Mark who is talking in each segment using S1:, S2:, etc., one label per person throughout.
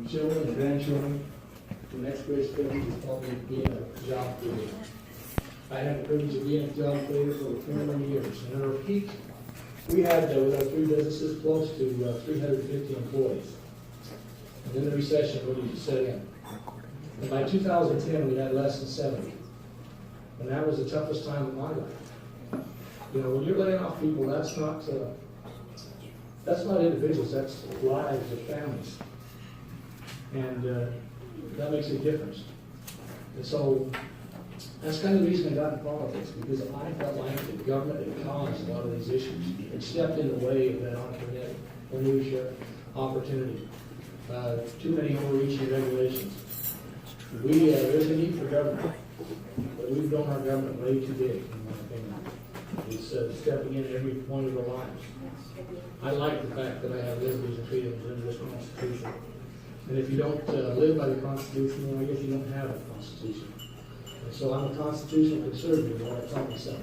S1: children and grandchildren, the next greatest privilege is probably being a job creator. I had the privilege of being a job creator for over 21 years. And at our peak, we had, with our three businesses, close to 350 employees. And then the recession really set in. And by 2010, we had less than 70. And that was the toughest time of my life. You know, when you're laying off people, that's not individuals, that's lives of families. And that makes a difference. And so that's kind of the reason I got into politics, because I felt like the government had caused a lot of these issues. It stepped in the way of that entrepreneurship opportunity. Too many overreaching regulations. There's a need for government, but we've grown our government way too big, in my opinion. It's stepping in every point of our lives. I like the fact that I have liberties and freedoms in this Constitution. And if you don't live by the Constitution, then I guess you don't have a Constitution. And so I'm a constitutional conservative, what I tell myself.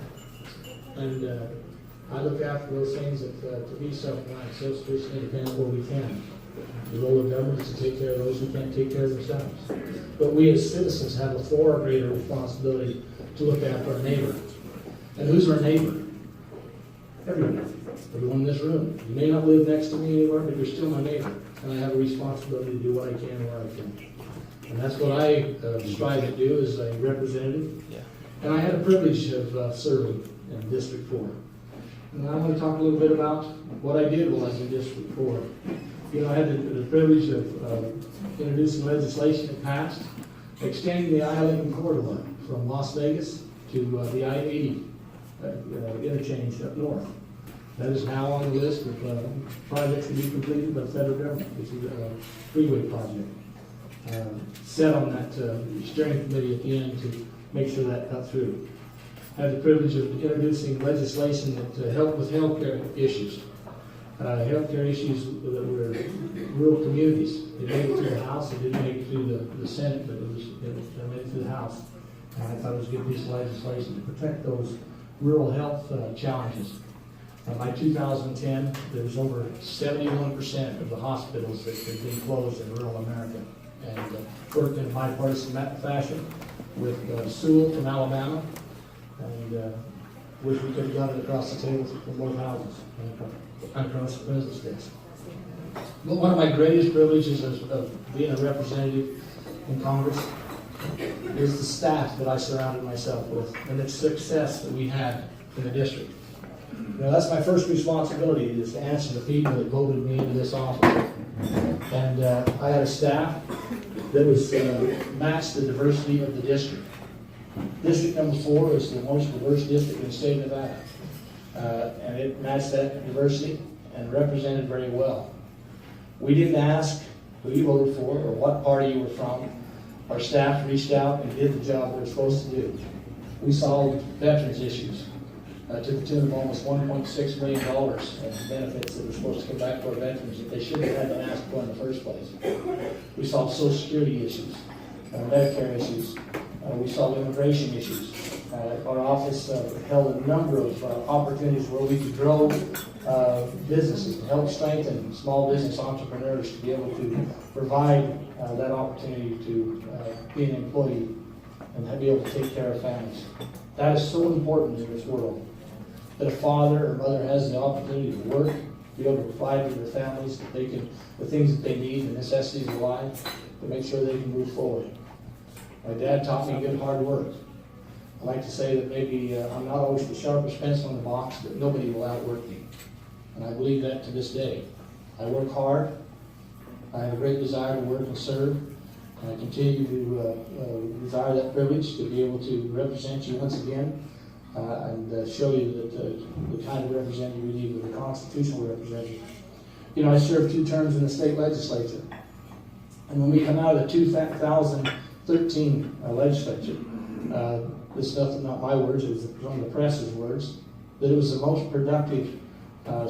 S1: And I look after those things that to be self-reliant, self-sufficient, independent where we can. The role of government is to take care of those who can't take care of themselves. But we as citizens have a far greater responsibility to look after our neighbor. And who's our neighbor? Everyone. Everyone in this room. You may not live next to me anywhere, but you're still my neighbor. And I have a responsibility to do what I can where I can. And that's what I strive to do as a representative. Yeah. And I had the privilege of serving in District 4. And I want to talk a little bit about what I did while I was in District 4. You know, I had the privilege of introducing legislation that passed, extending the I-11 corridor from Las Vegas to the I-80 interchange up north. That is now on the list of projects to be completed by the federal government. It's a freeway project. Set on that steering committee at the end to make sure that got through. I had the privilege of introducing legislation that helped with healthcare issues. Healthcare issues that were rural communities. It made it through the House. It didn't make it through the Senate, but it made it through the House. And I thought it was a good piece of legislation to protect those rural health challenges. By 2010, there was over 71% of the hospitals that had been closed in rural America. And worked in a bipartisan fashion with Sewell from Alabama, and wish we could have done it across the table from both houses and across the president's desk. But one of my greatest privileges of being a representative in Congress is the staff that I surrounded myself with and the success that we had in the district. You know, that's my first responsibility, is to answer the people that voted me into this office. And I had a staff that was matched the diversity of the district. District number 4 is the most diverse district in the state of Nevada. And it matched that diversity and represented very well. We didn't ask who you voted for or what party you were from. Our staff reached out and did the job they were supposed to do. We solved veterans issues. To the tune of almost $1.6 million in benefits that were supposed to come back to our veterans that they shouldn't have had to ask for in the first place. We solved Social Security issues, Medicare issues. We solved immigration issues. Our office held a number of opportunities where we could grow businesses, to help strengthen small business entrepreneurs to be able to provide that opportunity to be an employee and be able to take care of families. That is so important in this world, that a father or mother has the opportunity to work, be able to provide for their families, that they can, the things that they need, the necessities of life, to make sure they can move forward. My dad taught me good hard work. I like to say that maybe I'm not always the sharpest pencil in the box, but nobody will outwork me. And I believe that to this day. I work hard. I have a great desire to work and serve. And I continue to desire that privilege to be able to represent you once again and show you that the kind of representative we need with a constitutional representative. You know, I served 2 terms in the state legislature. And when we come out of the 2013 legislature, this is not my words, it was from the press's words, that it was the most productive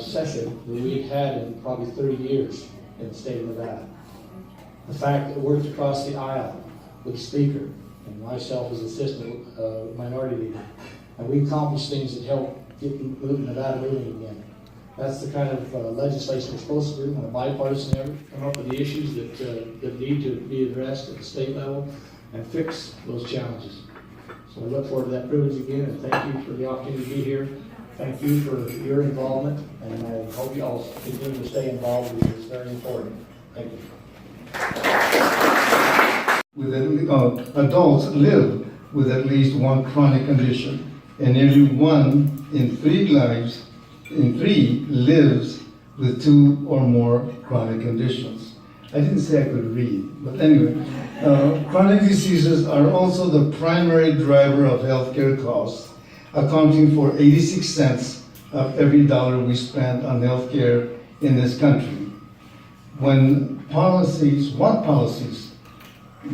S1: session that we had in probably 30 years in the state of Nevada. The fact that it worked across the aisle with the speaker and myself as assistant minority leader, and we accomplished things that helped get Nevada moving again. That's the kind of legislation we're supposed to do, in a bipartisan effort, come up with the issues that need to be addressed at the state level and fix those challenges. So I look forward to that privilege again, and thank you for the opportunity to be here. Thank you for your involvement, and I hope you all continue to stay involved because it's very important. Thank you.
S2: Adults live with at least one chronic condition, and nearly 1 in 3 lives with 2 or more chronic conditions. I didn't say I could read, but anyway, chronic diseases are also the primary driver of healthcare costs, accounting for 86 cents of every dollar we spend on healthcare in this country. What policies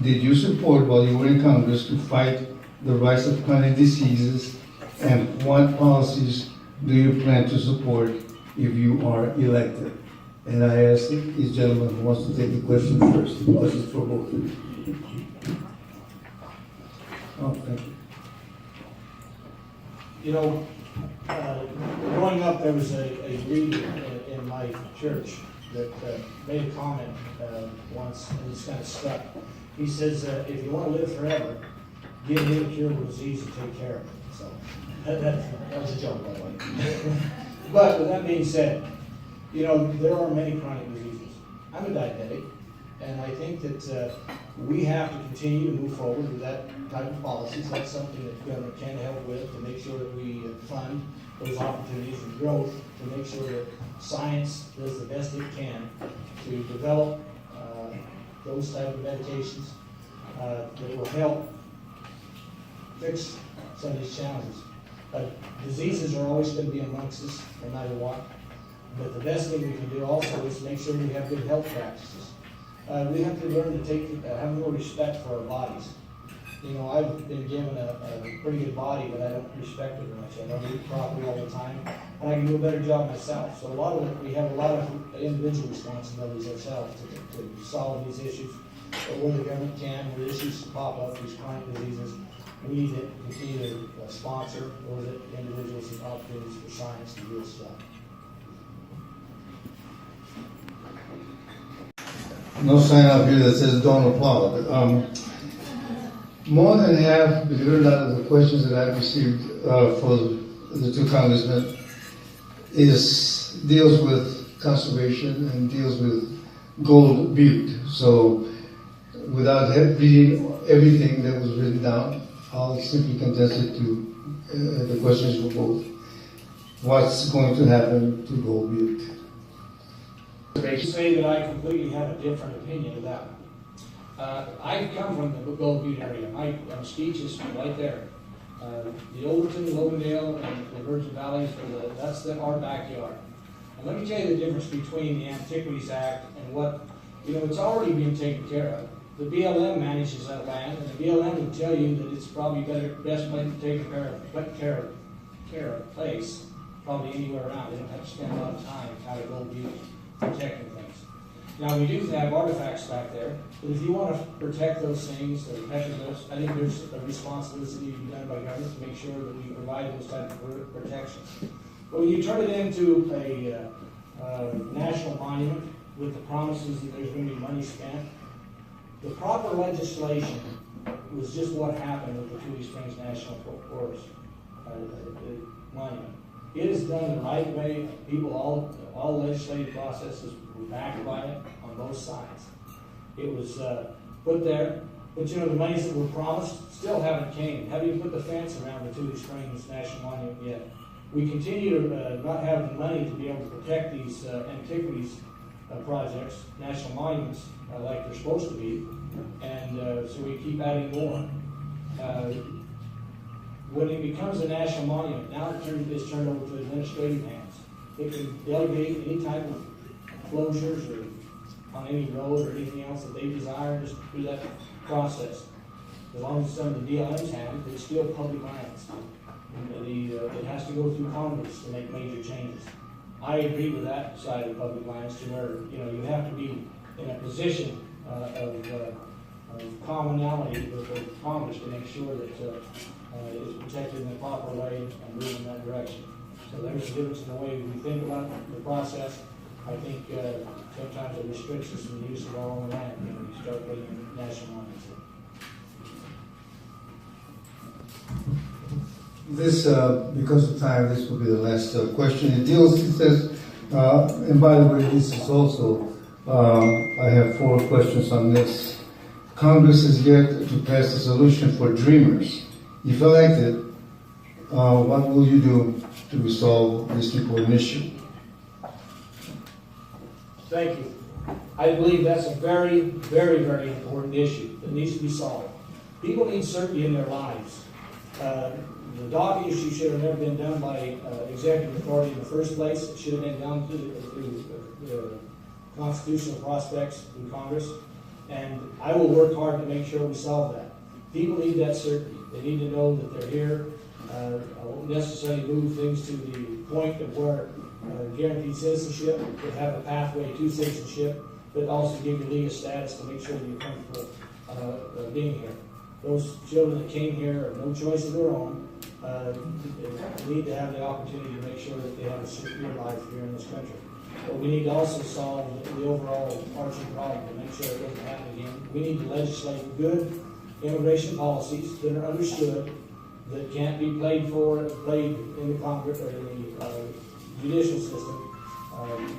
S2: did you support while you were in Congress to fight the rise of chronic diseases, and what policies do you plan to support if you are elected? And I ask each gentleman who wants to take the question first. The question is for both. Oh, thank you.
S1: You know, growing up, there was a leader in my church that made a comment once, and it's kind of stuck. He says, if you want to live forever, give him a curable disease and take care of it. So that was a joke, by the way. But with that being said, you know, there are many chronic diseases. I'm a diabetic, and I think that we have to continue to move forward with that type of policies. That's something that the government can help with, to make sure that we fund those opportunities and growth, to make sure that science does the best it can to develop those type of medications that will help fix some of these challenges. Diseases are always going to be amongst us, no matter what. But the best thing we can do also is make sure we have good health practices. We have to learn to have more respect for our bodies. You know, I've been given a pretty good body, but I don't respect it very much. I don't eat properly all the time, and I can do a better job myself. So we have a lot of individual responsibilities ourselves to solve these issues. But where the government can, where issues pop up, these chronic diseases, we need to continue to sponsor those individuals and opportunities for science to do this stuff.
S2: No sign up here that says don't applaud. More than half, believe it or not, of the questions that I've received for the 2 congressmen deals with conservation and deals with Gold Butte. So without reading everything that was written down, I'll simply condense it to the questions for both. What's going to happen to Gold Butte?
S1: To say that I completely have a different opinion of that. I come from the Gold Butte area. I'm speeches right there. The Overton, Logandale, and the Virgin Valleys, that's our backyard. And let me tell you the difference between the Antiquities Act and what, you know, it's already being taken care of. The BLM manages that land, and the BLM will tell you that it's probably best place to take care of place, probably anywhere around. They don't have to spend a lot of time out of Gold Butte protecting things. Now, we do have artifacts back there, but if you want to protect those things, or protect those, I think there's a responsibility to be done by government to make sure that we provide those types of protections. But when you turn it into a national monument with the promises that there's going to be money spent, the proper legislation was just what happened with the Tule Springs National Forest monument. It is done the right way. People, all legislative processes were backed by it on both sides. It was put there, but you know, the monies that were promised still haven't came. Haven't even put the fence around the Tule Springs National Monument yet. We continue to not have the money to be able to protect these antiquities projects, national monuments, like they're supposed to be, and so we keep adding more. When it becomes a national monument, now it's turned over to administrative hands. It can delegate any type of closures or on any road or anything else that they desire, just through that process. As long as it's done in the DLM's hand, it's still public lands. It has to go through Congress to make major changes. I agree with that side of public lands, to where you have to be in a position of commonality with Congress to make sure that it's protected in the proper way and moving in that direction. So there's a difference in the way we think about the process. I think sometimes it restricts us from the use of our own land when we start putting in national lines.
S2: This, because of time, this will be the last question. It says, and by the way, this is also, I have 4 questions on this. Congress is yet to pass a solution for Dreamers. If elected, what will you do to resolve this important issue?
S1: Thank you. I believe that's a very, very, very important issue that needs to be solved. People need certainty in their lives. The dog issue should have never been done by executive authority in the first place. It should have been done through constitutional prospects in Congress. And I will work hard to make sure we solve that. People need that certainty. They need to know that they're here. I won't necessarily move things to the point of where guaranteed citizenship would have a pathway to citizenship, but also give you legal status to make sure that you're comfortable being here. Those children that came here have no choice of their own. They need to have the opportunity to make sure that they have a secure life here in this country. But we need to also solve the overall arching problem to make sure it doesn't happen again. We need to legislate good immigration policies that are understood, that can't be played in the Congress or in the judicial system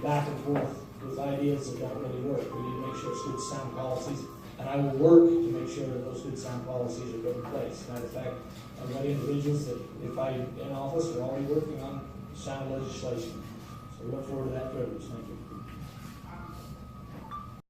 S1: back and forth with ideas that don't really work. We need to make sure it's good, sound policies, and I will work to make sure that those good, sound policies are put in place. Matter of fact, I've got individuals that, if I'm in office, are already working on sound legislation. So we look forward to that privilege. Thank you.